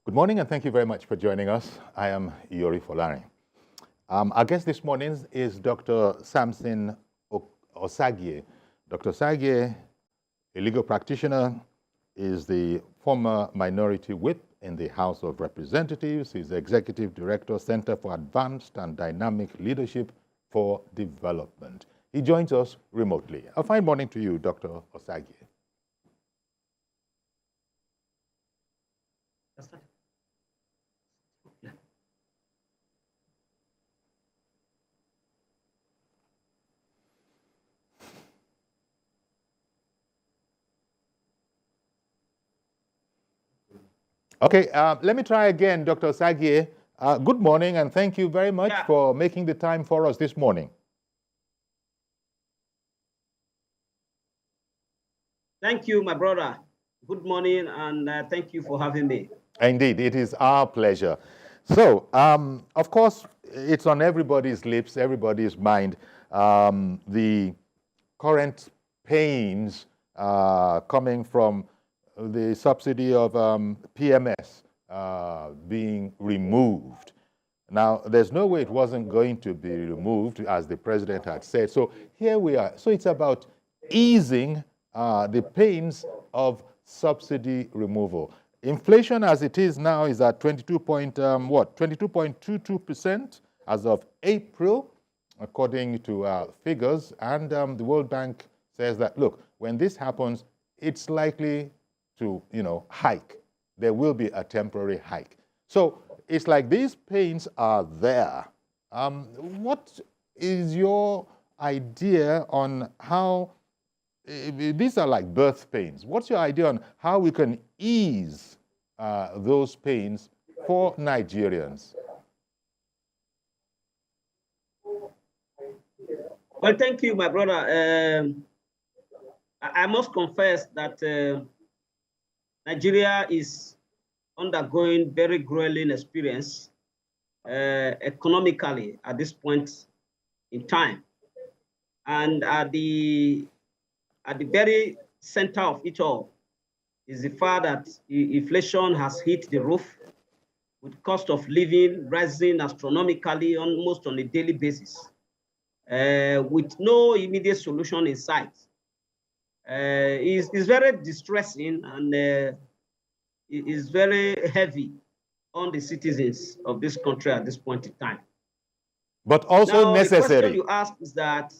Good morning, and thank you very much for joining us. I am Yori Folari. Our guest this morning is Dr. Samson Osagie. Dr. Osagie, a legal practitioner, is the former minority whip in the House of Representatives. He's the executive director, Center for Advanced and Dynamic Leadership for Development. He joins us remotely. A fine morning to you, Dr. Osagie. Okay, let me try again, Dr. Osagie. Good morning, and thank you very much for making the time for us this morning. Thank you, my brother. Good morning, and thank you for having me. Indeed, it is our pleasure. So, of course, it's on everybody's lips, everybody's mind, the current pains coming from the subsidy of PMS being removed. Now, there's no way it wasn't going to be removed, as the president had said. So here we are. So it's about easing the pains of subsidy removal. Inflation, as it is now, is at 22.22% as of April, according to figures. And the World Bank says that, look, when this happens, it's likely to, hike. There will be a temporary hike. So it's like these pains are there. What is your idea on how, these are like birth pains. What's your idea on how we can ease those pains for Nigerians? Well, thank you, my brother. I must confess that Nigeria is undergoing very grueling experience economically at this point in time. And at the very center of it all is the fact that inflation has hit the roof, with cost of living rising astronomically almost on a daily basis, with no immediate solution in sight. Is very distressing, and is very heavy on the citizens of this country at this point in time. But also now, necessary. The question you ask is that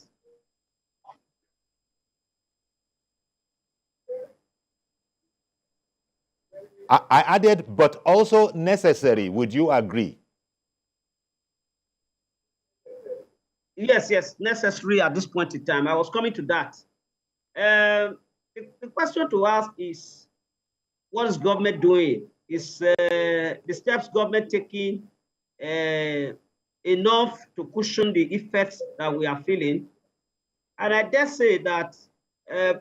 I added, but also necessary. Would you agree? Yes, necessary at this point in time. I was coming to that. The question to ask is, what is government doing? Is the steps government taking enough to cushion the effects that we are feeling? And I dare say that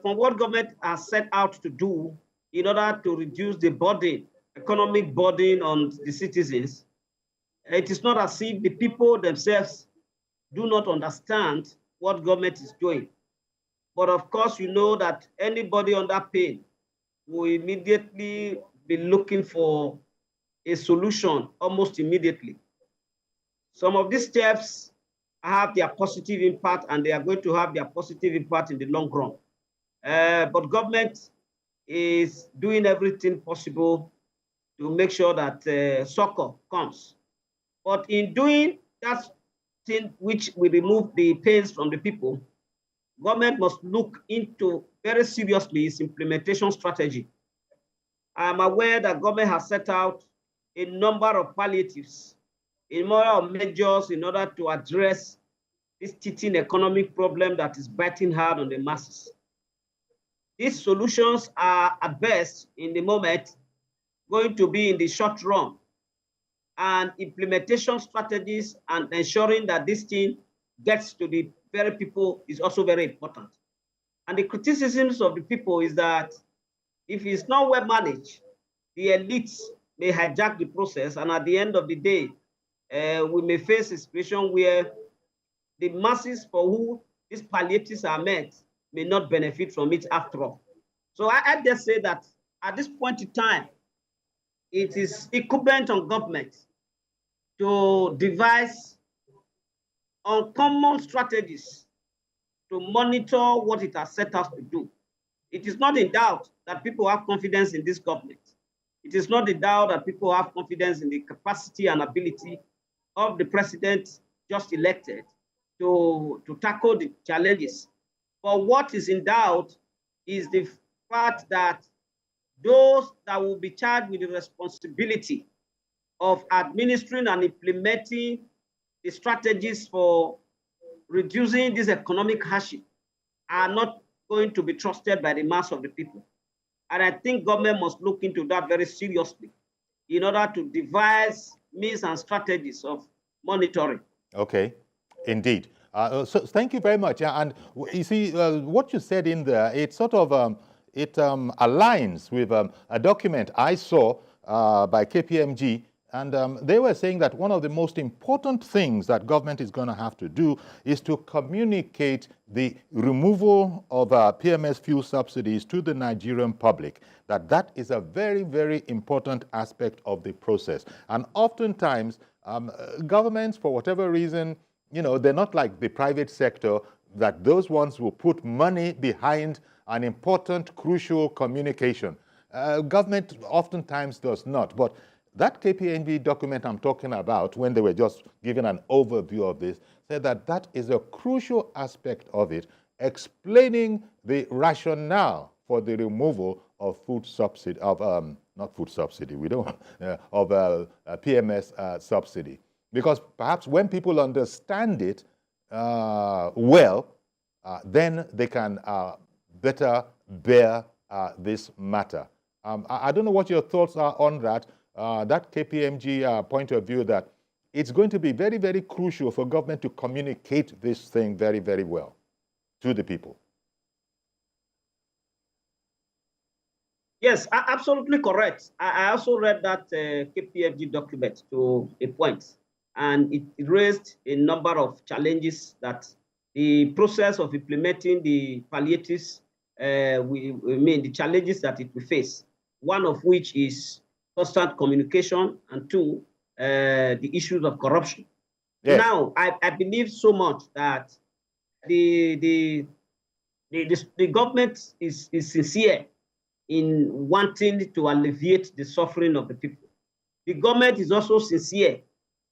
from what government has set out to do in order to reduce the burden, economic burden on the citizens, it is not as if the people themselves do not understand what government is doing. But of course, you know that anybody under pain will immediately be looking for a solution almost immediately. Some of these steps have their positive impact, and they are going to have their positive impact in the long run. But government is doing everything possible to make sure that succor comes. But in doing that thing which will remove the pains from the people, government must look into very seriously its implementation strategy. I'm aware that government has set out a number of palliatives, a number of measures in order to address this teething economic problem that is biting hard on the masses. These solutions are at best in the moment going to be in the short run, and implementation strategies and ensuring that this thing gets to the very people is also very important. And the criticisms of the people is that if it's not well managed, the elites may hijack the process, and at the end of the day, we may face a situation where the masses for who these palliatives are meant may not benefit from it after all. So I just say that at this point in time, it is incumbent on government to devise uncommon strategies to monitor what it has set out to do. It is not in doubt that people have confidence in this government. It is not in doubt that people have confidence in the capacity and ability of the president just elected to tackle the challenges. But what is in doubt is the fact that those that will be charged with the responsibility of administering and implementing the strategies for reducing this economic hardship are not going to be trusted by the mass of the people. And I think government must look into that very seriously in order to devise means and strategies of monitoring. Okay, indeed. So thank you very much. And you see, what you said in there, it sort of aligns with a document I saw by KPMG. And they were saying that one of the most important things that government is going to have to do is to communicate the removal of PMS fuel subsidies to the Nigerian public, that is a very, very important aspect of the process. And oftentimes, governments, for whatever reason, they're not like the private sector, that those ones will put money behind an important, crucial communication. Government oftentimes does not. But that KPMG document I'm talking about, when they were just giving an overview of this, said that is a crucial aspect of it, explaining the rationale for the removal of food subsidy, not food subsidy, we don't, of PMS subsidy. Because perhaps when people understand it well, then they can better bear this matter. I don't know what your thoughts are on that. That KPMG point of view, that it's going to be very, very crucial for government to communicate this thing very, very well to the people. Yes, absolutely correct. I also read that KPMG document to a point, and it raised a number of challenges that the process of implementing the palliatives, the challenges that it will face, one of which is constant communication, and two, the issues of corruption. Yes. Now, I believe so much that the government is sincere in wanting to alleviate the suffering of the people. The government is also sincere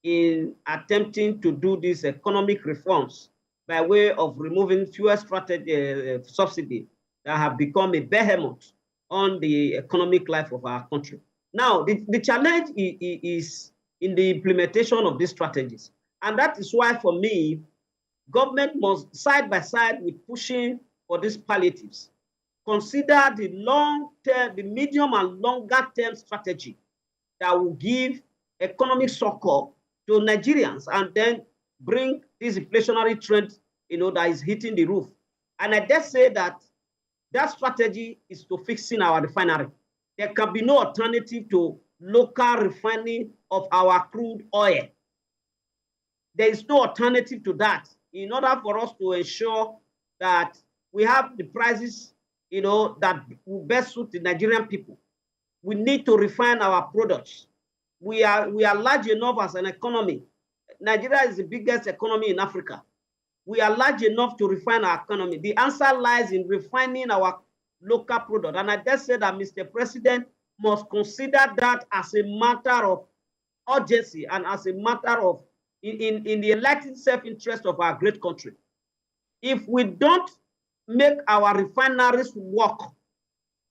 in attempting to do these economic reforms by way of removing fuel subsidy that have become a behemoth on the economic life of our country. Now, the challenge is in the implementation of these strategies. And that is why, for me, government must, side by side with pushing for these palliatives, consider the long-term, the medium and longer-term strategy that will give economic succor to Nigerians and then bring this inflationary trend, that is hitting the roof. And I dare say that strategy is to fixing our refinery. There can be no alternative to local refining of our crude oil. There is no alternative to that. In order for us to ensure that we have the prices, that will best suit the Nigerian people, we need to refine our products. We are large enough as an economy. Nigeria is the biggest economy in Africa. We are large enough to refine our economy. The answer lies in refining our local product. And I just said that Mr. President must consider that as a matter of urgency and as a matter of, in the enlightened self-interest of our great country. If we don't make our refineries work,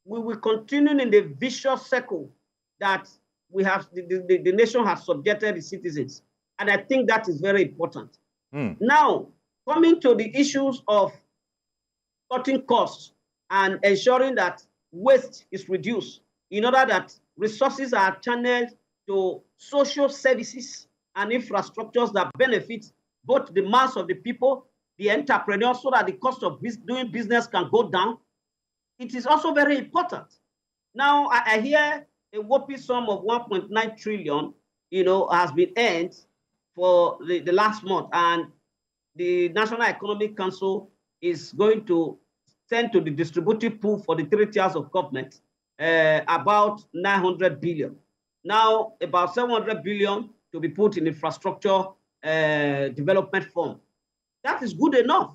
we will continue in the vicious circle that we have, the nation has subjected its citizens. And I think that is very important. Now, coming to the issues of cutting costs and ensuring that waste is reduced in order that resources are channeled to social services and infrastructures that benefit both the mass of the people, the entrepreneurs, so that the cost of doing business can go down. It is also very important. Now, I hear a whopping sum of 1.9 trillion, has been earned for the last month, and the National Economic Council is going to send to the distributive pool for the 3 tiers of government about 900 billion. Now about 700 billion to be put in infrastructure development fund. That is good enough.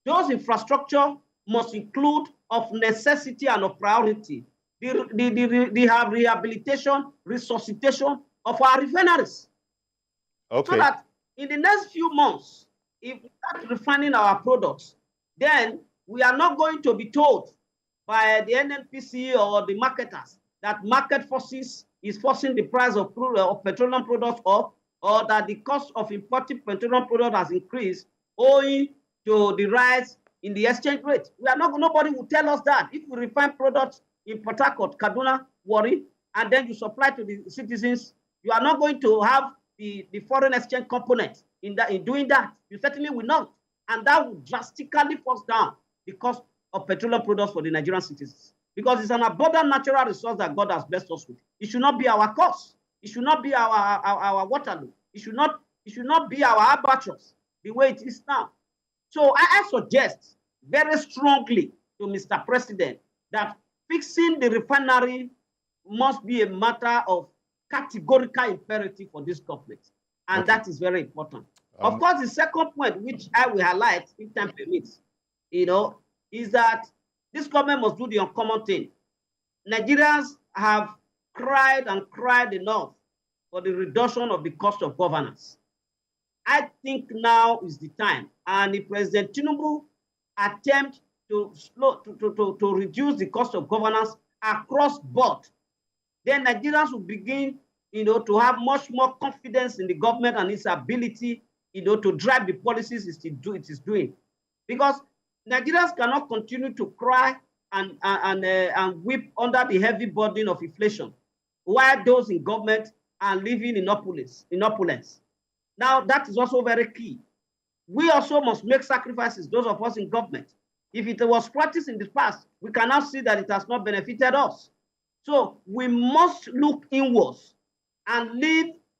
Those infrastructure must include of necessity and of priority the rehabilitation, resuscitation of our refineries. Okay. So that in the next few months, if we start refining our products, then we are not going to be told by the NNPC or the marketers that market forces is forcing the price of petroleum products up, or that the cost of importing petroleum products has increased owing to the rise in the exchange rate. Nobody will tell us that. If we refine products in Port Harcourt, Kaduna, Warri, and then you supply to the citizens, you are not going to have the foreign exchange component in doing that. You certainly will not. And that will drastically force down the cost of petroleum products for the Nigerian citizens. Because it's an abundant natural resource that God has blessed us with. It should not be our cost. It should not be our Waterloo. It should not be our albatross the way it is now. So I suggest very strongly to Mr. President that fixing the refinery must be a matter of categorical imperative for this government. And okay, that is very important. Of course, the second point, which I will highlight if time permits, is that this government must do the uncommon thing. Nigerians have cried and cried enough for the reduction of the cost of governance. I think now is the time. And if President Tinubu attempt to reduce the cost of governance across board, then Nigerians will begin, to have much more confidence in the government and its ability, to drive the policies it is doing. Because Nigerians cannot continue to cry and weep under the heavy burden of inflation, while those in government are living in opulence. Now, that is also very key. We also must make sacrifices, those of us in government. If it was practiced in the past, we cannot see that it has not benefited us. So we must look inwards and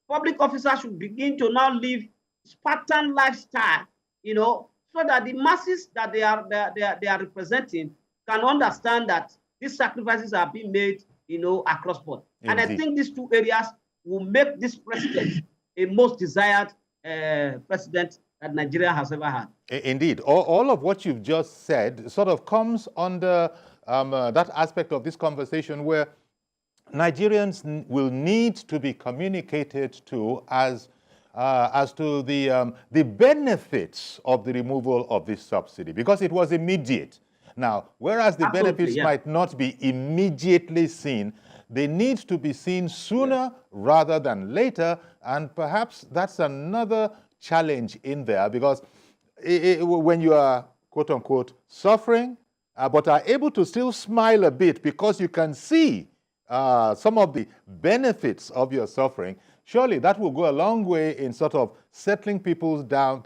public officers should begin to now live Spartan lifestyle, so that the masses that they are representing can understand that these sacrifices are being made, across board. Indeed. And I think these two areas will make this president a most desired president that Nigeria has ever had. Indeed. All of what you've just said sort of comes under that aspect of this conversation where Nigerians will need to be communicated to as to the benefits of the removal of this subsidy, because it was immediate. Now, whereas the benefits might not be immediately seen, they need to be seen sooner rather than later, and perhaps that's another challenge in there, because when you are, quote-unquote, suffering, but are able to still smile a bit because you can see some of the benefits of your suffering, surely that will go a long way in sort of settling people down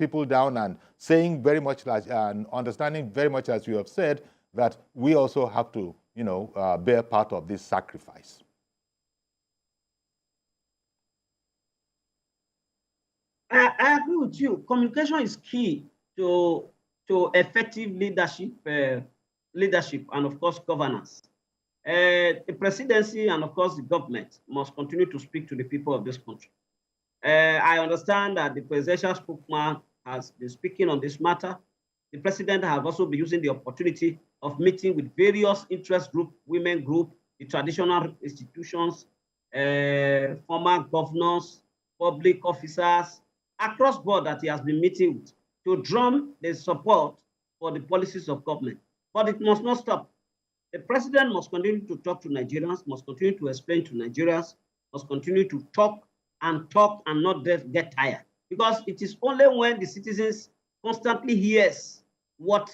and saying very much and understanding very much as you have said that we also have to, bear part of this sacrifice. I agree with you. Communication is key to effective leadership and of course governance. The presidency and of course the government must continue to speak to the people of this country. I understand that the presidential spokesman has been speaking on this matter. The president has also been using the opportunity of meeting with various interest groups, women groups, the traditional institutions, former governors, public officers, across board that he has been meeting with to drum the support for the policies of government. But it must not stop. The president must continue to talk to Nigerians, must continue to explain to Nigerians, must continue to talk and not get tired. Because it is only when the citizens constantly hears what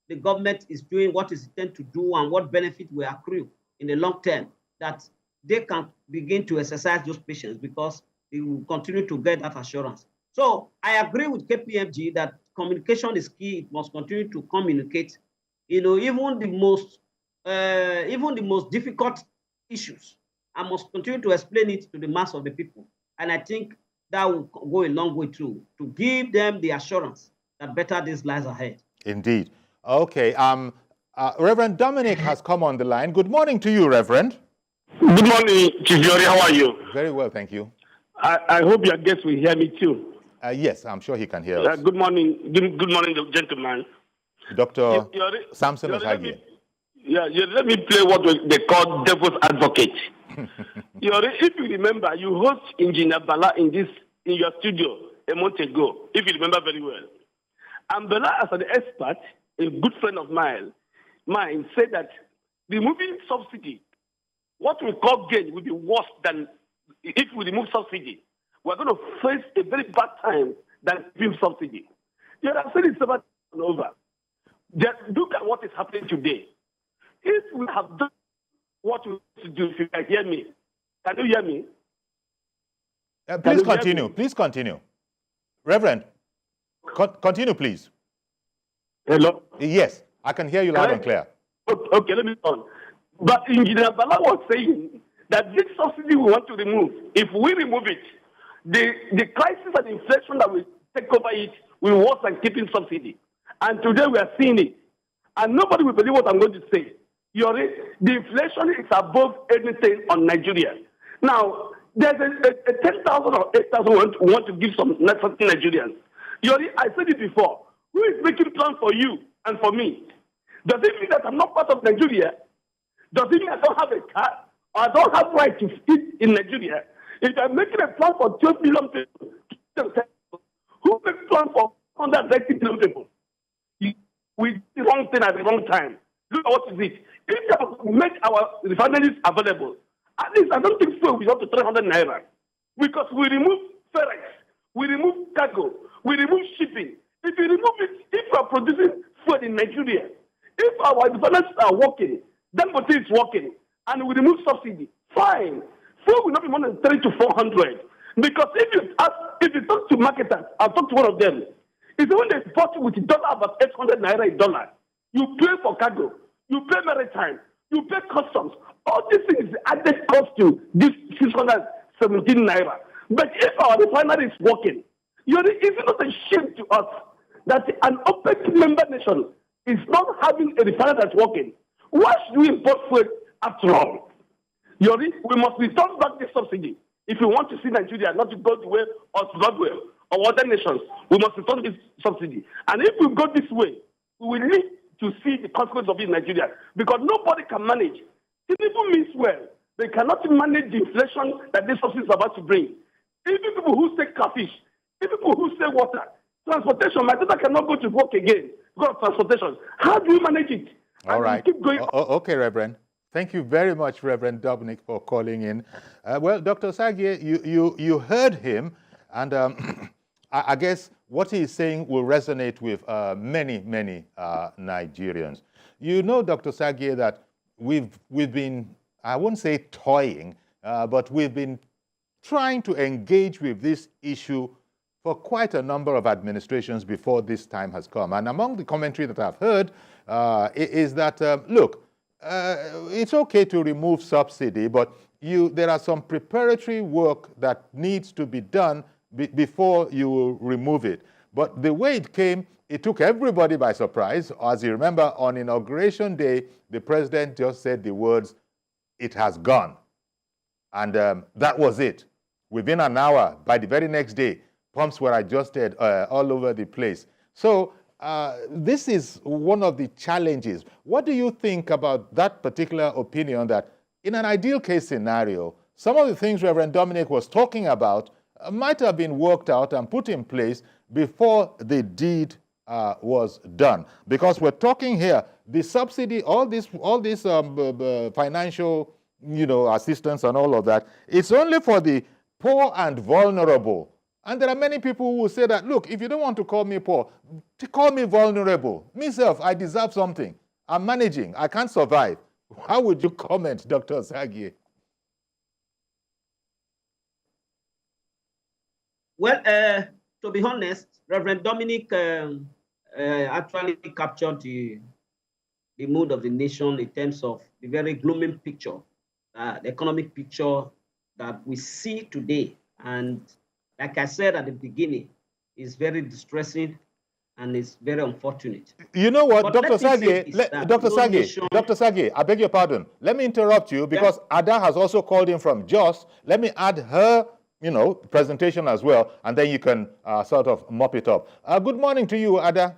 the government is doing, what is intended to do, and what benefit will accrue in the long term, that they can begin to exercise those patience, because they will continue to get that assurance. So I agree with KPMG that communication is key. It must continue to communicate. Even the most difficult issues, I must continue to explain it to the mass of the people. And I think that will go a long way to give them the assurance that better days lies ahead. Indeed. Okay. Reverend Dominic has come on the line. Good morning to you, Reverend. Good morning, Chief Yori. How are you? Very well, thank you. I hope your guest will hear me too. Yes, I'm sure he can hear us. Good morning. Good morning, gentlemen. Dr. Samson Osagie. Let me play what they call devil's advocate. If you remember, you host Engineer Bala in your studio a month ago, if you remember very well. And Bala, as an expert, a good friend of mine said that removing subsidy, what we call gain, will be worse than if we remove subsidy. We're going to face a very bad time than remove subsidy. I've said it several times over. Look at what is happening today. If we have done what we need to do, if you can hear me, can you hear me? Please continue. Please continue. Reverend, continue, please. Hello? Yes, I can hear you loud and clear. Okay, let me on. But Engineer Bala was saying that this subsidy we want to remove, if we remove it, the crisis and inflation that will take over it will worse than keeping subsidy. And today we are seeing it. And nobody will believe what I'm going to say. The inflation is above anything on Nigeria. Now, there's a 10,000 or 8,000 we want to give some Nigerians. I said it before. Who is making plans for you and for me? Does it mean that I'm not part of Nigeria? Does it mean I don't have a car? Or I don't have right to eat in Nigeria? If I'm making a plan for 12 million people, who makes plan for 190 million people? We did the wrong thing at the wrong time. Look at what is it. If we make our refineries available, at least I don't think fuel will be up to 300 naira. Because we remove ferries, we remove cargo, we remove shipping. If you remove it, if we are producing food in Nigeria, if our refineries are working, then what is working, and we remove subsidy, fine. Food will not be more than 300 to 400. Because if you talk to marketers, I'll talk to one of them. It's when they bought with dollar about 800 naira a dollar. You pay for cargo, you pay maritime, you pay customs. All these things added cost to this 617 naira. But if our refinery is working, it's not a shame to us that an OPEC member nation is not having a refinery that's working. Why should we import food after all? We must return back the subsidy. If we want to see Nigeria not to go the way of Zimbabwe or other nations, we must return this subsidy. And if we go this way, we will need to see the consequences of it in Nigeria. Because nobody can manage. People means well. They cannot manage the inflation that this subsidy is about to bring. Even people who say catfish, even people who say water, transportation, my daughter cannot go to work again because of transportation. How do we manage it? All right. Keep going. Okay, Reverend. Thank you very much, Reverend Dominic, for calling in. Well, Dr. Osagie, you heard him, and I guess what he's saying will resonate with many Nigerians. You know, Dr. Osagie, that we've been, I wouldn't say toying, but we've been trying to engage with this issue for quite a number of administrations before this time has come. And among the commentary that I've heard is that, look, it's okay to remove subsidy, but there are some preparatory work that needs to be done before you remove it. But the way it came, it took everybody by surprise. As you remember, on Inauguration Day, the president just said the words, "It has gone." And that was it. Within an hour, by the very next day, pumps were adjusted all over the place. So this is one of the challenges. What do you think about that particular opinion, that in an ideal case scenario, some of the things Reverend Dominic was talking about might have been worked out and put in place before the deed was done? Because we're talking here, the subsidy, all this financial, assistance and all of that, it's only for the poor and vulnerable. And there are many people who will say that, look, if you don't want to call me poor, call me vulnerable. Myself, I deserve something. I'm managing. I can't survive. How would you comment, Dr. Osagie? Well, to be honest, Reverend Dominic actually captured the mood of the nation in terms of the very gloomy picture, the economic picture that we see today. And like I said at the beginning, it's very distressing. and it's very unfortunate. You know what, But Dr. let me say Sage, this, that Dr. no Sage, nation- Dr. Sage, I beg your pardon. Let me interrupt you because Ada has also called in from Jos. Let me add her, presentation as well, and then you can sort of mop it up. Good morning to you, Ada.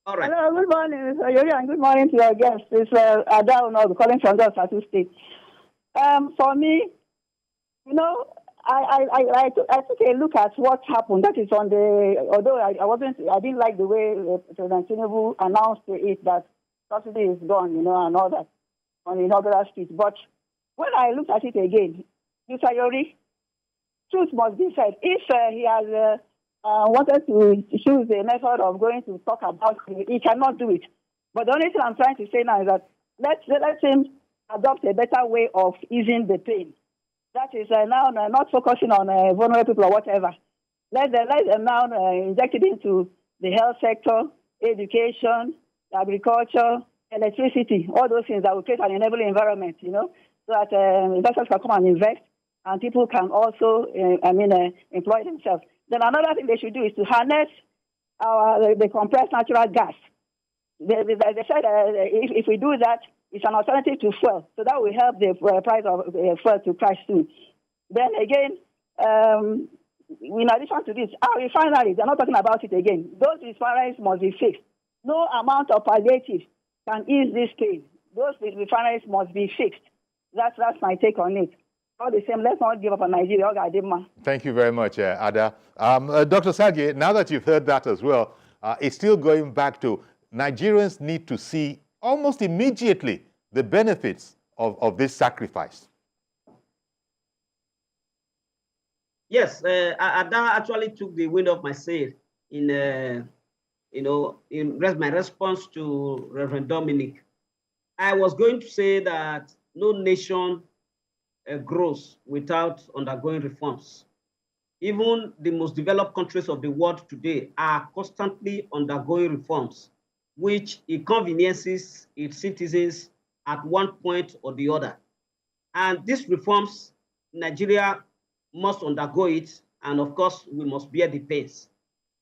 All right. Hello, good morning, Mr. Yori, and good morning to your guests. It's Ada Unogu calling from Jos Plateau State. For me, I took a look at what happened. That is on although I didn't like the way President Tinubu announced it that subsidy is gone, and all that on the inaugural speech. But when I looked at it again, Mr. Yori, truth must be said. If he has wanted to choose the method of going to talk about it, he cannot do it. But the only thing I'm trying to say now is that let him adopt a better way of easing the pain. That is now not focusing on vulnerable people or whatever. Let them now inject it into the health sector, education, agriculture, electricity, all those things that will create an enabling environment, so that investors can come and invest and people can also, employ themselves. Then another thing they should do is to harness the compressed natural gas. They said if we do that, it's an alternative to fuel, so that will help the price of fuel to crash soon. Then again, in addition to this, our refineries, they're not talking about it again. Those refineries must be fixed. No amount of palliative can ease this pain. Those refineries must be fixed. That's my take on it. All the same, let's not give up on Nigeria. Thank you very much, Ada. Dr. Sage, now that you've heard that as well, it's still going back to Nigerians need to see almost immediately the benefits of this sacrifice. Yes, Ada actually took the wind off my sail in my response to Reverend Dominic. I was going to say that no nation grows without undergoing reforms. Even the most developed countries of the world today are constantly undergoing reforms, which inconveniences its citizens at one point or the other. And these reforms, Nigeria must undergo it, and of course, we must bear the pains.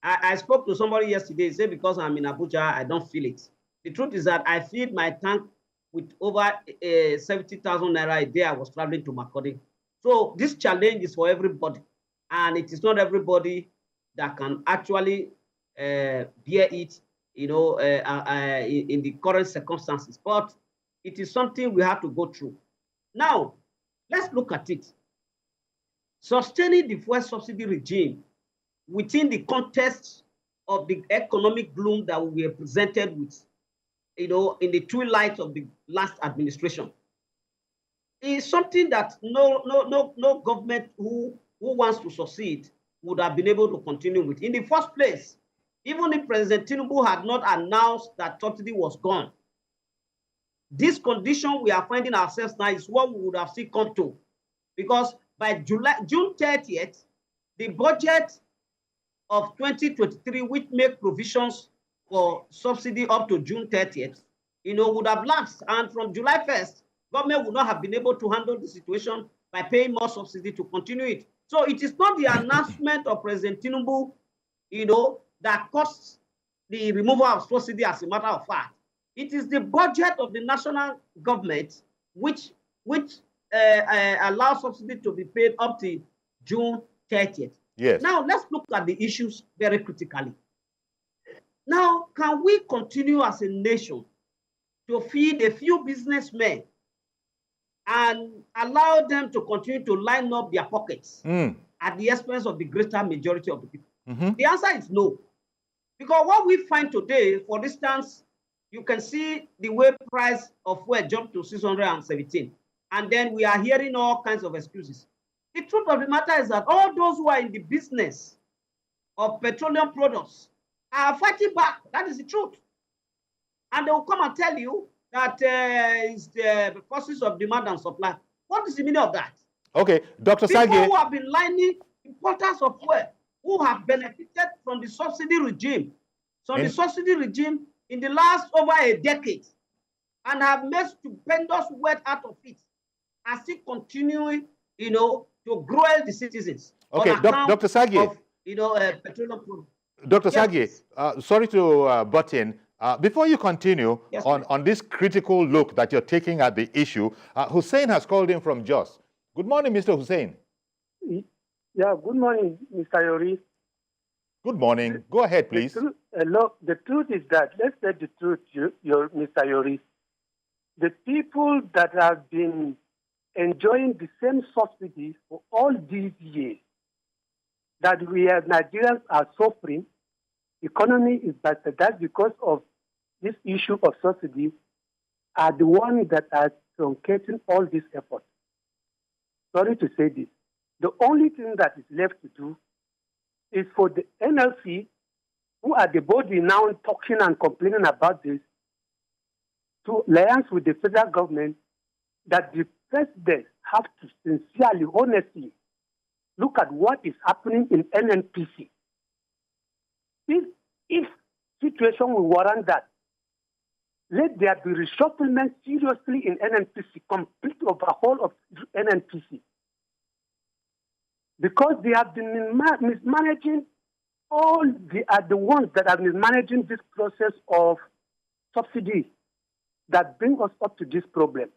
I spoke to somebody yesterday, he said, because I'm in Abuja, I don't feel it. The truth is that I filled my tank with over 70,000 naira a day. I was traveling to Makurdi. So this challenge is for everybody, and it is not everybody that can actually bear it, in the current circumstances. But it is something we have to go through. Now, let's look at it. Sustaining the fuel subsidy regime within the context of the economic gloom that we were presented with, in the twilight of the last administration, is something that no government who wants to succeed would have been able to continue with. In the first place, even if President Tinubu had not announced that subsidy was gone, this condition we are finding ourselves now is what we would have seen come to, because by June 30th, the budget of 2023, which make provisions for subsidy up to June 30th, would have lapsed. And from July 1st, government would not have been able to handle the situation by paying more subsidy to continue it. So it is not the announcement of President Tinubu, that caused the removal of subsidy, as a matter of fact. It is the budget of the national government which allows subsidy to be paid up to June 30th. Yes. Now, let's look at the issues very critically. Now, can we continue as a nation to feed a few businessmen and allow them to continue to line up their pockets at the expense of the greater majority of the people? The answer is no. Because what we find today, for instance, you can see the way price of fuel jumped to 617. And then we are hearing all kinds of excuses. The truth of the matter is that all those who are in the business of petroleum products are fighting back. That is the truth. And they will come and tell you that it's the forces of demand and supply. What is the meaning of that? Okay, Dr. Sage. People who have been lining importers of fuel, who have benefited from the subsidy regime, in the last over a decade, and have made stupendous wealth out of it, are still continuing, to grow the citizens. Okay, Dr. Sage. Of, petroleum products. Dr. Yes, Sagi, sorry to butt in. Before you continue yes, on this critical look that you're taking at the issue, Hussein has called in from Jos. Good morning, Mr. Hussein. Yeah, good morning, Mr. Yori. Good morning. Go ahead, please. The truth is that, let's say the truth, Mr. Yori. The people that have been enjoying the same subsidies for all these years, that we as Nigerians are suffering, economy is better. That's because of this issue of subsidy, are the ones that are truncating all this effort. Sorry to say this. The only thing that is left to do is for the NLC, who are the body now talking and complaining about this, to liaise with the federal government, that the president have to sincerely, honestly, look at what is happening in NNPC. If situation will warrant that, let there be reshufflement seriously in NNPC, complete overhaul of NNPC. Because they have been mismanaging, they are the ones that have been managing this process of subsidy that bring us up to this problem.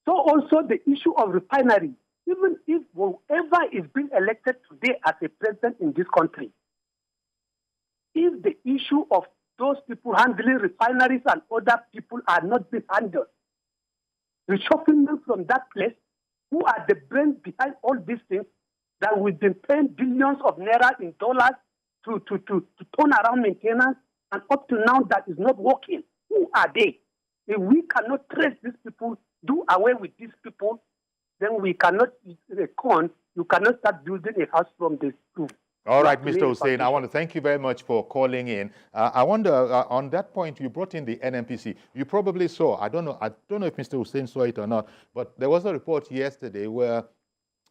So also the issue of refinery, even if whoever is being elected today as a president in this country, if the issue of those people handling refineries and other people are not being handled, reshuffling them from that place, who are the brains behind all these things, that we've been paying billions of naira in dollars to turn around maintenance, and up to now that is not working. Who are they? If we cannot trace these people, do away with these people, then we cannot, you cannot start building a house from the roof. All right, Mr. Hussein, I want to thank you very much for calling in. I wonder, on that point, you brought in the NNPC. You probably saw, I don't know if Mr. Hussein saw it or not, but there was a report yesterday where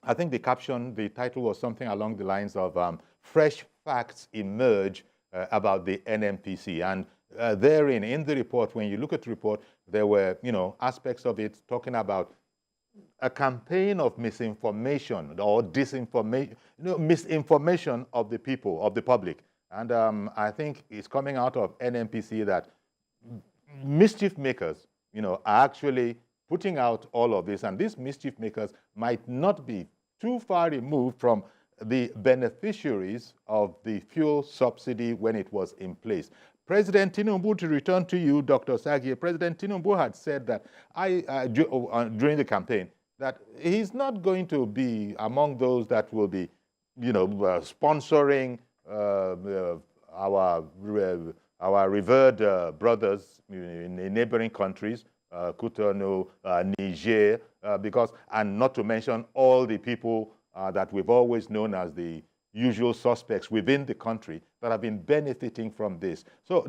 I think the title was something along the lines of fresh facts emerge about the NNPC. And therein, in the report, when you look at the report, there were, aspects of it talking about a campaign of misinformation or disinformation, misinformation of the people, of the public. And I think it's coming out of NNPC that mischief makers, are actually putting out all of this. And these mischief makers might not be too far removed from the beneficiaries of the fuel subsidy when it was in place. President Tinubu, to return to you, Dr. Sagi, President Tinubu had said that during the campaign that he's not going to be among those that will be, sponsoring our revered brothers in neighboring countries, Cotonou, Niger, and not to mention all the people that we've always known as the usual suspects within the country that have been benefiting from this. So,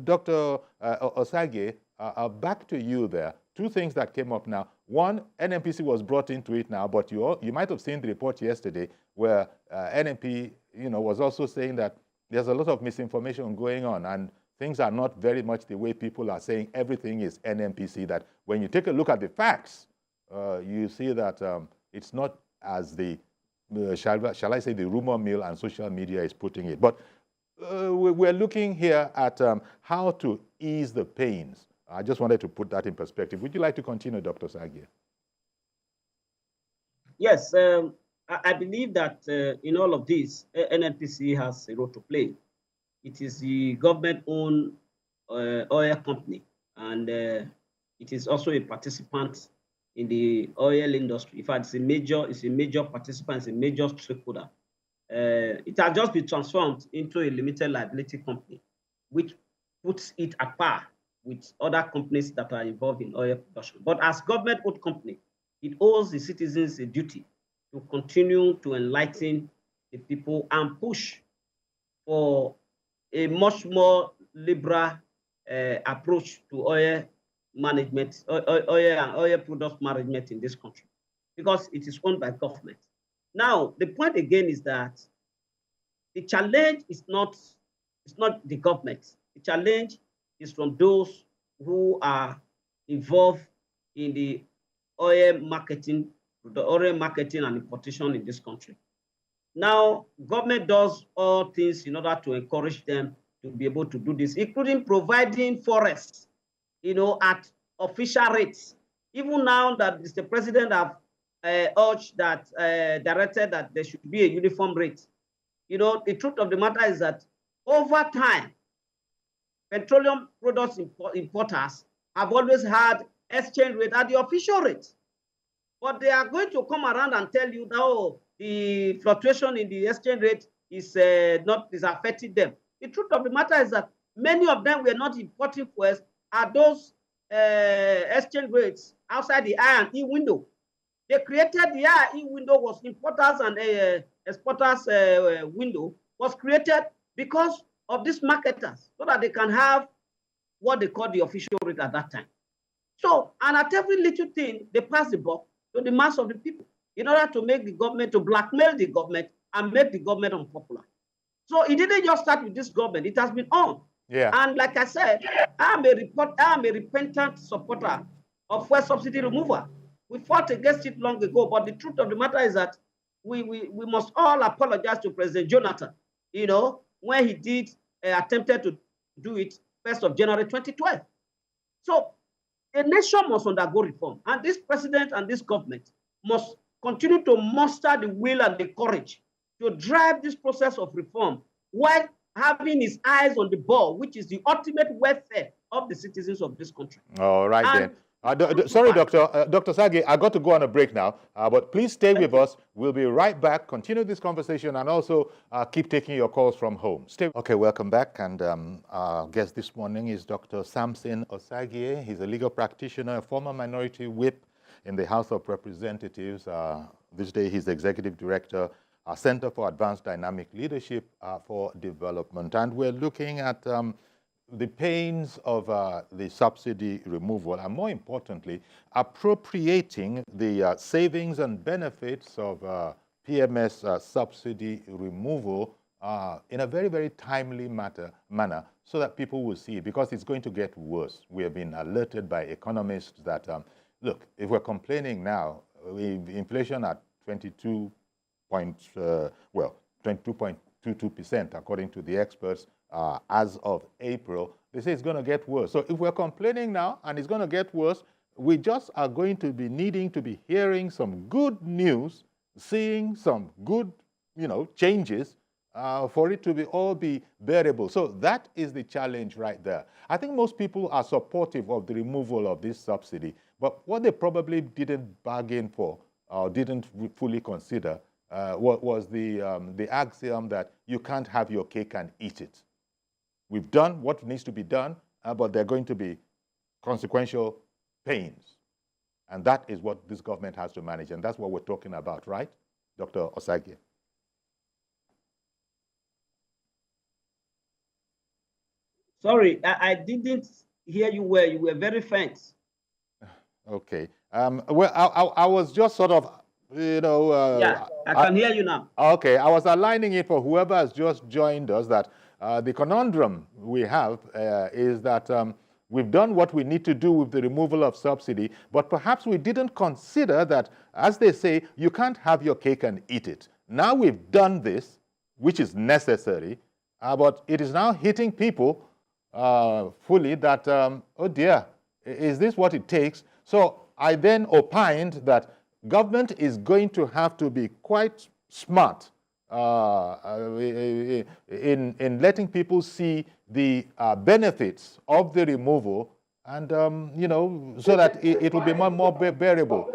Dr. Osage, back to you there. Two things that came up now. One, NNPC was brought into it now, but you might have seen the report yesterday where NNP, was also saying that there's a lot of misinformation going on and things are not very much the way people are saying everything is NNPC, that when you take a look at the facts, you see that it's not as the, shall I say, the rumor mill and social media is putting it. But we're looking here at how to ease the pains. I just wanted to put that in perspective. Would you like to continue, Dr. Sagia? Yes, I believe that in all of this, NNPC has a role to play. It is the government-owned oil company, and it is also a participant in the oil industry. In fact, it's a major participant, it's a major stakeholder. It has just been transformed into a limited liability company, which puts it at par with other companies that are involved in oil production. But as government-owned company, it owes the citizens a duty to continue to enlighten the people and push for a much more liberal approach to oil management, oil and oil product management in this country, because it is owned by government. Now, the point again is that the challenge is not the government. The challenge is from those who are involved in the oil marketing and importation in this country. Now, government does all things in order to encourage them to be able to do this, including providing forests, at official rates. Even now that the president have urged that, directed that there should be a uniform rate. The truth of the matter is that over time, petroleum products importers have always had exchange rate at the official rate. But they are going to come around and tell you that, oh, the fluctuation in the exchange rate is affecting them. The truth of the matter is that many of them were not importing fuels at those exchange rates outside the I and E window. They created the I and E window, was importers and exporters window, was created because of these marketers, so that they can have what they call the official rate at that time. So, and at every little thing, they pass the buck to the mass of the people in order to make the government, to blackmail the government and make the government unpopular. So it didn't just start with this government, it has been on. Yeah. And like I said, I am a repentant supporter of fuel subsidy removal. We fought against it long ago, but the truth of the matter is that we must all apologize to President Jonathan, when he did attempted to do it 1st of January 2012. So a nation must undergo reform, and this president and this government must continue to muster the will and the courage to drive this process of reform while having his eyes on the ball, which is the ultimate welfare of the citizens of this country. All right, then. Sorry, Dr. Sagi, I got to go on a break now, but please stay with us. We'll be right back, continue this conversation, and also keep taking your calls from home. Okay, welcome back, and our guest this morning is Dr. Samson Osagie. He's a legal practitioner, a former minority whip in the House of Representatives. This day, he's the executive director, Center for Advanced Dynamic Leadership for Development, and we're looking at the pains of the subsidy removal, and more importantly, appropriating the savings and benefits of PMS subsidy removal in a very, very timely manner so that people will see it, because it's going to get worse. We have been alerted by economists that, look, if we're complaining now, inflation at 22.22% according to the experts, as of April, they say it's going to get worse. So if we're complaining now and it's going to get worse, we just are going to be needing to be hearing some good news, seeing some good, changes for it to all be bearable. So that is the challenge right there. I think most people are supportive of the removal of this subsidy, but what they probably didn't bargain for or didn't fully consider was the axiom that you can't have your cake and eat it. We've done what needs to be done, but there are going to be consequential pains. And that is what this government has to manage, and that's what we're talking about, right, Dr. Osagie? Sorry, I didn't hear you well. You were very faint. Okay. Well, I was just sort of, yeah, I can hear you now. Okay, I was aligning it for whoever has just joined us that the conundrum we have is that we've done what we need to do with the removal of subsidy, but perhaps we didn't consider that, as they say, you can't have your cake and eat it. Now we've done this, which is necessary, but it is now hitting people fully that, oh dear, is this what it takes? So I then opined that government is going to have to be quite smart in letting people see the benefits of the removal, and so that it will be more bearable.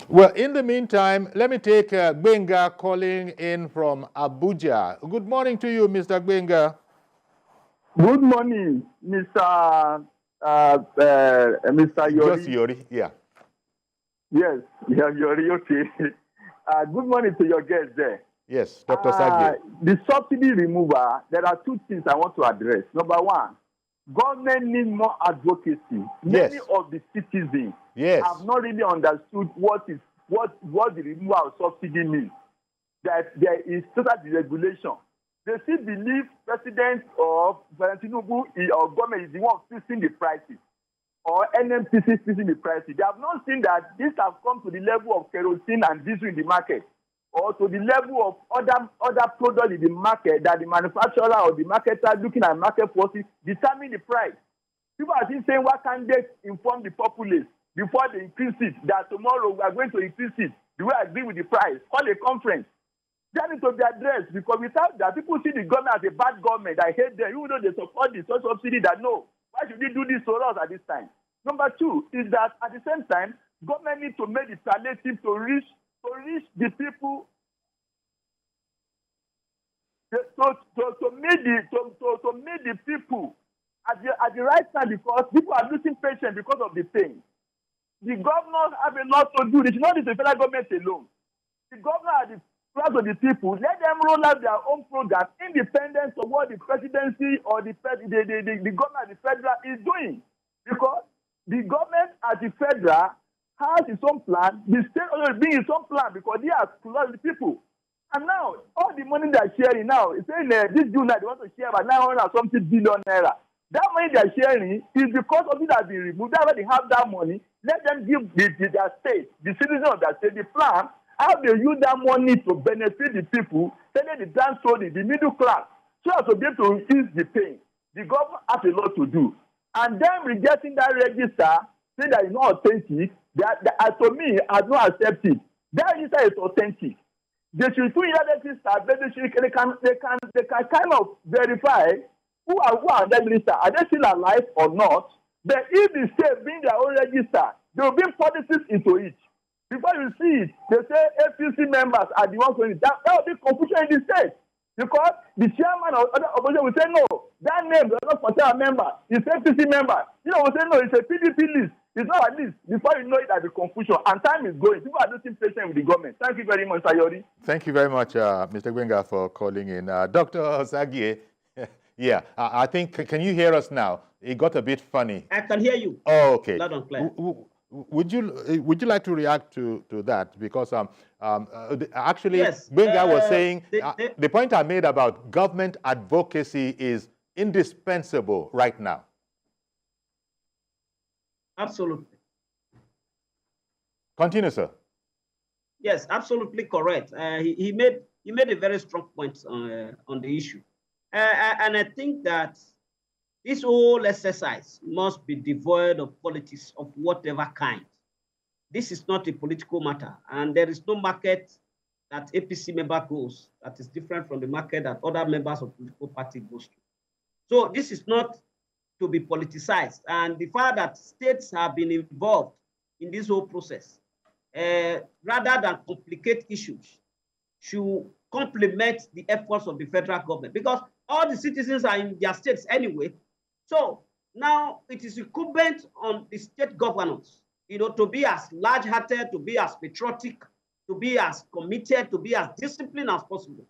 Well, in the meantime, let me take Gbenga calling in from Abuja. Good morning to you, Mr. Gbenga. Good morning, Mr. Yori. Just Yori, yeah. Yes, yeah, Yori, okay. Good morning to your guests there. Yes, Dr. Sagi. The subsidy removal, there are two things I want to address. Number one, government needs more advocacy. Yes. Many of the citizens have not really understood what the removal of subsidy means. That there is total deregulation. they still believe President of Tinubu or government is the one fixing the prices, or NNPC fixing the prices. They have not seen that this has come to the level of kerosene and diesel in the market, or to the level of other products in the market that the manufacturer or the marketer looking at market forces determine the price. People are still saying, why can't they inform the populace before they increase it, that tomorrow we are going to increase it? Do we agree with the price? Call a conference. That needs to be addressed, because without that, people see the government as a bad government. I hate them, even though they support the social subsidy, that no, why should they do this to us at this time? Number two is that at the same time, government needs to make the palliative to reach the people, to meet the people at the right time, because people are losing patience because of the pain. The governors have a lot to do. They should not be the federal government alone. The governor are the class of the people. Let them roll out their own program, independent of what the presidency or the government at the federal is doing. Because the government at the federal has its own plan. The state also brings its own plan, because they are close to the people. And now, all the money they are sharing now, it's saying this June they want to share about 900 and something billion naira. That money they are sharing is because of it has been removed. That's why they have that money. Let them give their state, the citizens of that state, the plan, how they use that money to benefit the people, telling the downtrodden, the middle class, so as to be able to ease the pain. The government has a lot to do. And then rejecting that register, saying that it's not authentic, to me, I don't accept it. That register is authentic. They should put in that register, but they can kind of verify who are the register. Are they still alive or not? But if the state bring their own register, they will bring policies into it. Before you see it, they say APC members are the ones doing it. That will be confusion in the state. Because the chairman of other opposition will say, no, that name does not contain a member. It's APC member. You know, will say, no, it's a PDP list. It's not a list. Before you know it, there will be confusion. And time is going. People are losing patience with the government. Thank you very much, Sayori. Thank you very much, Mr. Gwenga, for calling in. Dr. Osagie, yeah, I think, can you hear us now? It got a bit funny. I can hear you. Oh, okay. Loud and clear. Would you like to react to that? Because actually, yes, Gwenga was saying the point I made about government advocacy is indispensable right now. Absolutely. Continue, sir. Yes, absolutely correct. He made a very strong point on the issue, and I think that this whole exercise must be devoid of politics of whatever kind. This is not a political matter, and there is no market that APC member goes that is different from the market that other members of political party goes to. So this is not to be politicized, and the fact that states have been involved in this whole process, rather than complicate issues, should complement the efforts of the federal government, because all the citizens are in their states anyway. So now it is incumbent on the state governors, to be as large-hearted, to be as patriotic, to be as committed, to be as disciplined as possible.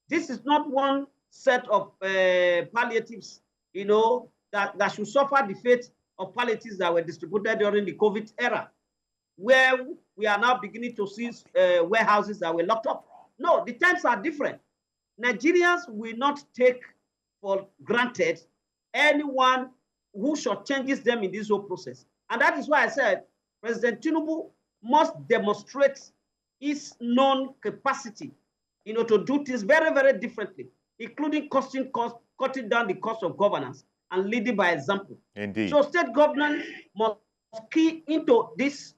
This is not one set of palliatives, that should suffer the fate of palliatives that were distributed during the COVID era, where we are now beginning to see warehouses that were locked up. No, the times are different. Nigerians will not take for granted anyone who shortchanges them in this whole process. And that is why I said President Tinubu must demonstrate his known capacity, to do things very, very differently, including cutting down the cost of governance and leading by example. Indeed. So state government must key into this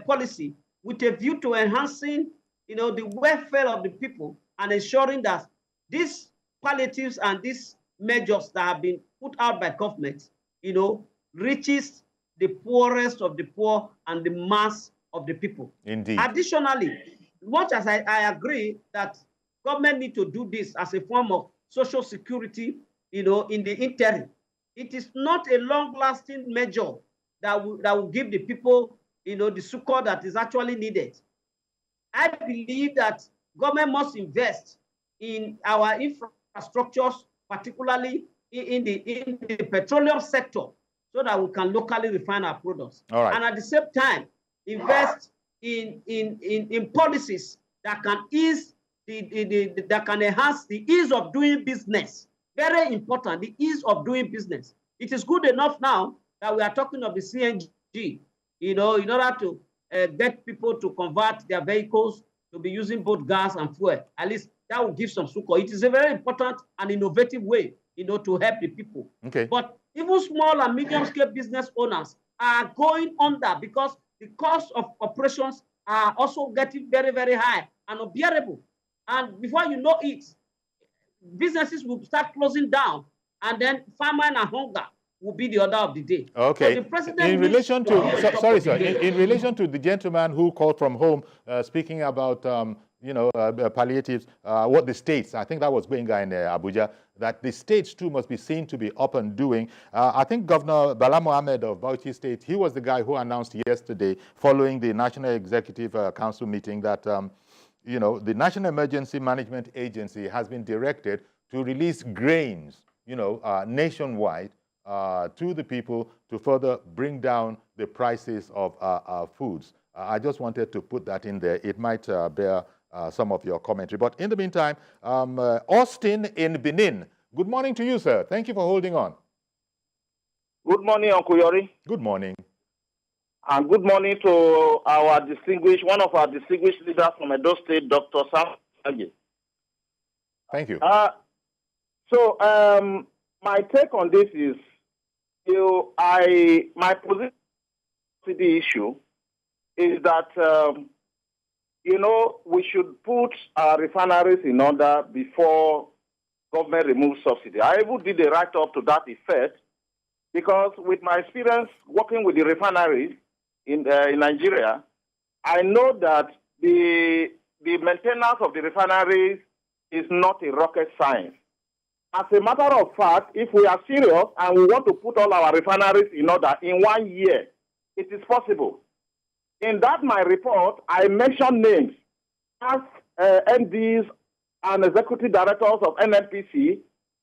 policy with a view to enhancing, the welfare of the people and ensuring that these palliatives and these measures that have been put out by government, reaches the poorest of the poor and the mass of the people. Indeed. Additionally, much as I agree that government need to do this as a form of social security, in the interim, it is not a long-lasting measure that will give the people, the succor that is actually needed. I believe that government must invest in our infrastructures, particularly in the petroleum sector, so that we can locally refine our products. All right. And at the same time, invest in policies that can ease that can enhance the ease of doing business. Very important, the ease of doing business. It is good enough now that we are talking of the CNG, in order to get people to convert their vehicles to be using both gas and fuel. At least that will give some succor. It is a very important and innovative way, to help the people. Okay. But even small and medium-scale business owners are going under because the cost of operations are also getting very, very high and unbearable. And before you know it, businesses will start closing down, and then famine and hunger will be the order of the day. Okay. So the president in relation to, sorry, sir, in relation to the gentleman who called from home, speaking about, palliatives, what the states, I think that was Gbenga in Abuja, that the states too must be seen to be up and doing. I think Governor Bala Mohammed of Bauchi State, he was the guy who announced yesterday, following the National Executive Council meeting, that the National Emergency Management Agency has been directed to release grains, nationwide to the people to further bring down the prices of foods. I just wanted to put that in there. It might bear some of your commentary. But in the meantime, Austin in Benin. Good morning to you, sir. Thank you for holding on. Good morning, Uncle Yori. Good morning. And good morning to one of our distinguished leaders from Edo State, Dr. Sam Age. Thank you. My take on this is, my position to the issue is that, we should put our refineries in order before government removes subsidy. I even did a write-up to that effect, because with my experience working with the refineries in Nigeria, I know that the maintenance of the refineries is not a rocket science. As a matter of fact, if we are serious and we want to put all our refineries in order in 1 year, it is possible. In that my report, I mentioned names as MDs and executive directors of NNPC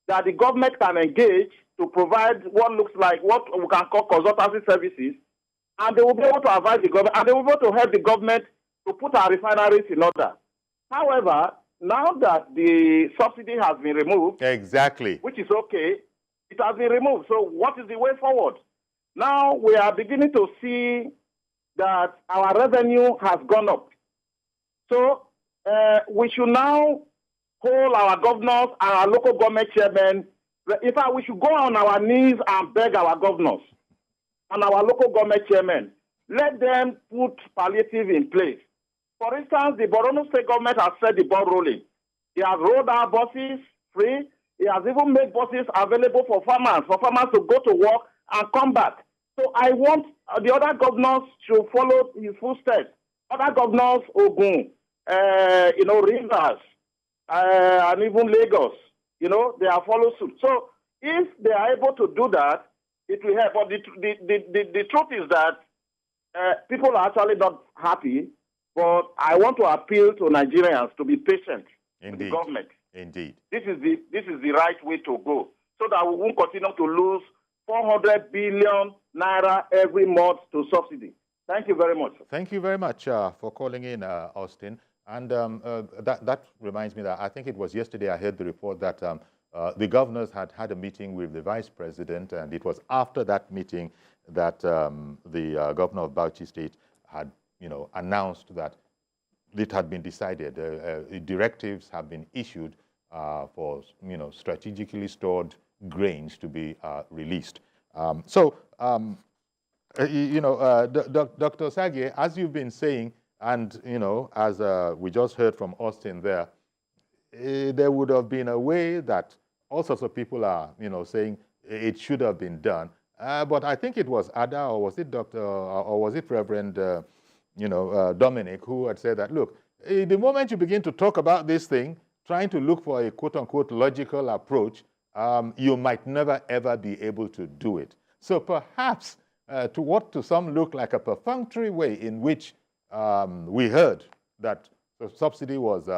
that the government can engage to provide what looks like what we can call consultancy services, and they will be able to advise the government, and they will be able to help the government to put our refineries in order. However, now that the subsidy has been removed, exactly, which is okay, it has been removed. So what is the way forward? Now we are beginning to see that our revenue has gone up. So we should now hold our governors and our local government chairmen. In fact, we should go on our knees and beg our governors and our local government chairmen. Let them put palliative in place. For instance, the Borno State government has set the ball rolling. He has rolled out buses free. He has even made buses available for farmers to go to work and come back. So I want the other governors to follow his footsteps. Other governors, Ogun, Rivers, and even Lagos, they are follow suit. So if they are able to do that, it will help. But the truth is that people are actually not happy. But I want to appeal to Nigerians to be patient with the government. Indeed. This is the right way to go, so that we won't continue to lose 400 billion naira every month to subsidy. Thank you very much. Thank you very much for calling in, Austin. And that reminds me that I think it was yesterday I heard the report that the governors had a meeting with the vice president, and it was after that meeting that the governor of Bauchi State had announced that it had been decided. Directives have been issued for strategically stored grains to be released. Dr. Sage, as you've been saying, and as we just heard from Austin there would have been a way that all sorts of people are saying it should have been done. But I think it was Ada, or was it Dr. or was it Reverend Dominic, who had said that, look, the moment you begin to talk about this thing, trying to look for a quote-unquote logical approach, you might never, ever be able to do it. So perhaps to what to some look like a perfunctory way in which we heard that the subsidy was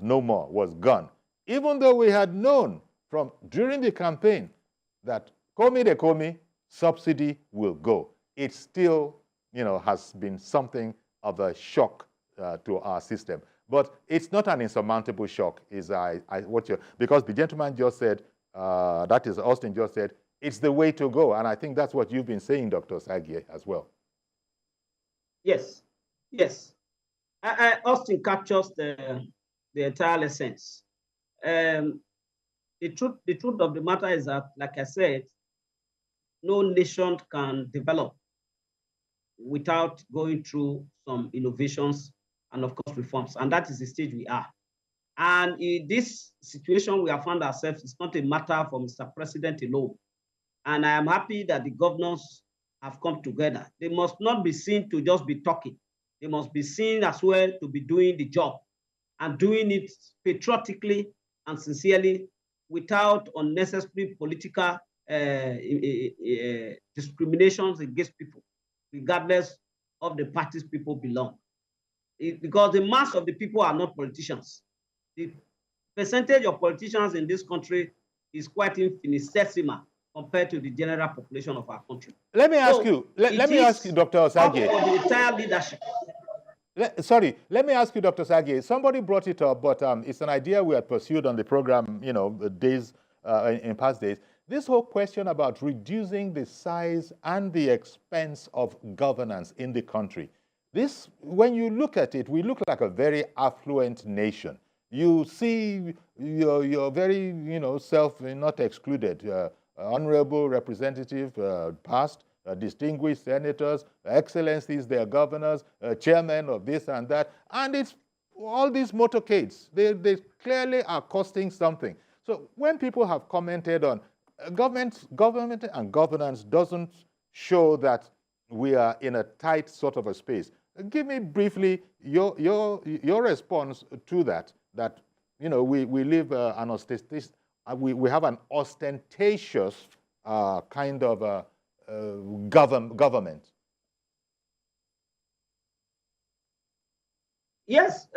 no more, was gone, even though we had known from during the campaign that komi de komi, subsidy will go. It still has been something of a shock to our system. But it's not an insurmountable shock, because the gentleman just said, that is Austin just said, it's the way to go. And I think that's what you've been saying, Dr. Osagie, as well. Yes, yes. Austin captures the entire essence. The truth of the matter is that, like I said, no nation can develop without going through some innovations and, of course, reforms. And that is the stage we are. And in this situation we have found ourselves, it's not a matter for Mr. President alone. And I am happy that the governors have come together. They must not be seen to just be talking. They must be seen as well to be doing the job and doing it patriotically and sincerely without unnecessary political discriminations against people, regardless of the parties people belong. Because the mass of the people are not politicians. The percentage of politicians in this country is quite infinitesimal compared to the general population of our country. Let me ask you, let me ask you, Dr. Osagie. For the entire leadership. Let me ask you, Dr. Osagie. Somebody brought it up, but it's an idea we had pursued on the program, in past days. This whole question about reducing the size and the expense of governance in the country. This, when you look at it, we look like a very affluent nation. You see, you're very, not excluded. Honorable representative, past, distinguished senators, excellencies, their governors, chairmen of this and that, and it's all these motorcades. They clearly are costing something. So when people have commented on government and governance doesn't show that we are in a tight sort of a space. Give me briefly your response to that. That we live an ostentatious. We have an ostentatious kind of government. Yes,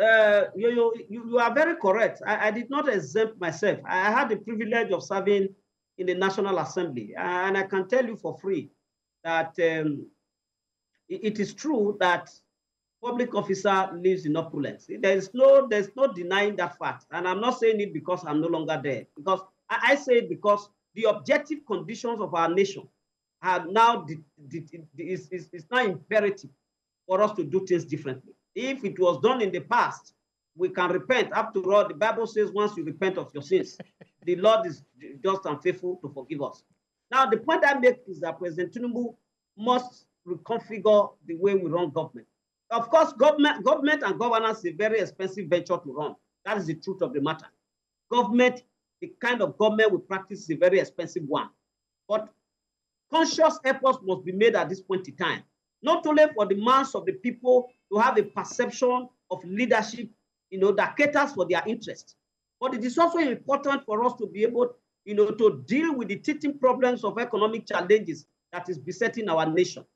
you are very correct. I did not exempt myself. I had the privilege of serving in the National Assembly, and I can tell you for free that it is true that public officer lives in opulence. There's no denying that fact. And I'm not saying it because I'm no longer there. Because I say it because the objective conditions of our nation are now, it's now imperative for us to do things differently. If it was done in the past, we can repent. After all, the Bible says once you repent of your sins, the Lord is just and faithful to forgive us. Now, the point I make is that President Tinubu must reconfigure the way we run government. Of course, government and governance is a very expensive venture to run. That is the truth of the matter. Government, the kind of government we practice is a very expensive one. But conscious efforts must be made at this point in time, not only for the mass of the people to have a perception of leadership, that caters for their interests, but it is also important for us to be able, to deal with the teething problems of economic challenges that is besetting our nation.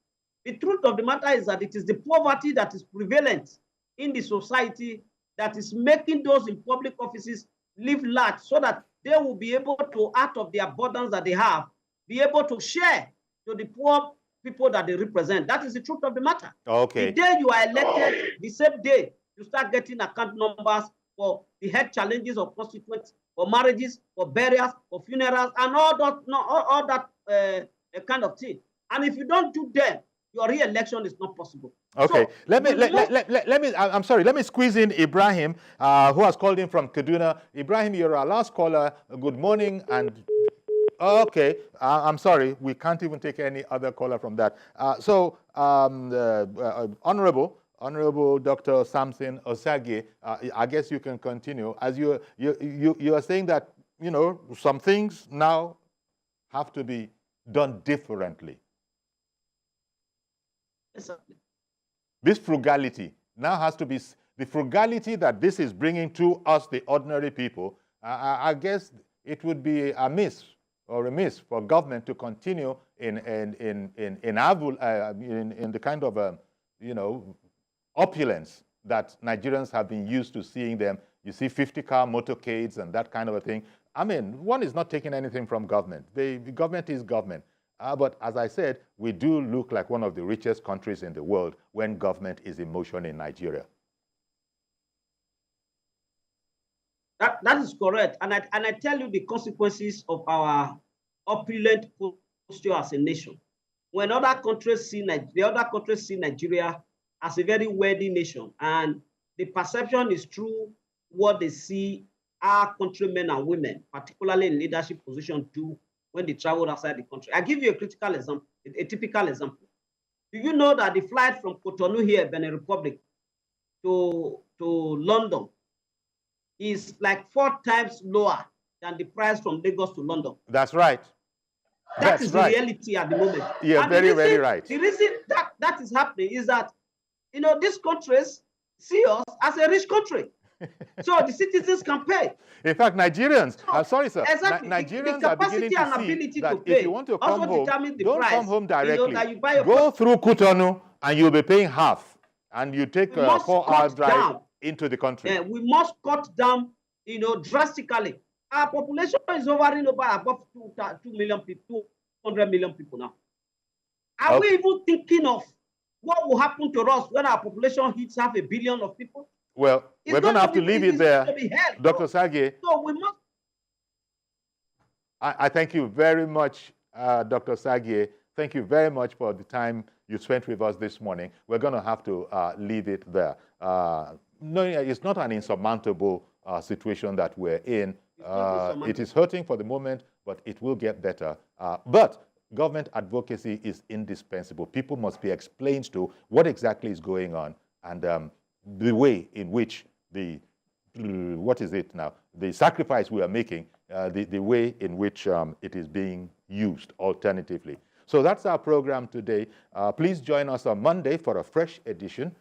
The truth of the matter is that it is the poverty that is prevalent in the society that is making those in public offices live large so that they will be able to, out of their burdens that they have, be able to share to the poor people that they represent. That is the truth of the matter. Okay. The day you are elected, the same day, you start getting account numbers for the health challenges of constituents, for marriages, for burials, for funerals, and all that kind of thing. And if you don't do them, your re-election is not possible. Okay, so, let me. I'm sorry. Let me squeeze in Ibrahim, who has called in from Kaduna. Ibrahim, you're our last caller. Good morning. And okay, I'm sorry. We can't even take any other caller from that. Honorable Dr. Samson Osagie, I guess you can continue. As you are saying that some things now have to be done differently. This frugality now has to be the frugality that this is bringing to us, the ordinary people. I guess it would be amiss for government to continue in the kind of opulence that Nigerians have been used to seeing them. You see 50-car motorcades and that kind of a thing. I mean, one is not taking anything from government. The government is government. But as I said, we do look like one of the richest countries in the world when government is in motion in Nigeria. That is correct. And I tell you the consequences of our opulent posture as a nation. When other countries see Nigeria as a very wealthy nation, and the perception is true what they see our countrymen and women, particularly in leadership positions, do when they travel outside the country. I give you a critical example, a typical example. Do you know that the flight from Cotonou here, Benin Republic, to London is like 4 times lower than the price from Lagos to London? That's right. That is the reality at the moment. You're very right. The reason that is happening is that, you know, these countries see us as a rich country. So the citizens can pay. In fact, Nigerians, I'm sorry, sir. Exactly. Nigerians are beginning to see that if you want to come home, don't come home directly. You know, go through Cotonou and you'll be paying half. And you take a 4-hour drive into the country. Yeah, we must cut down, you know, drastically. Our population is hovering above 200 million people now. Are we even thinking of what will happen to us when our population hits 500 million of people? Well, we're going to have to leave it there, Dr. Sagie. So we must. I thank you very much, Dr. Sagie. Thank you very much for the time you spent with us this morning. We're going to have to leave it there. No, it's not an insurmountable situation that we're in. It is hurting for the moment, but it will get better. But government advocacy is indispensable. People must be explained to what exactly is going on and the way in which the sacrifice we are making, the way in which it is being used alternatively. So that's our program today. Please join us on Monday for a fresh edition.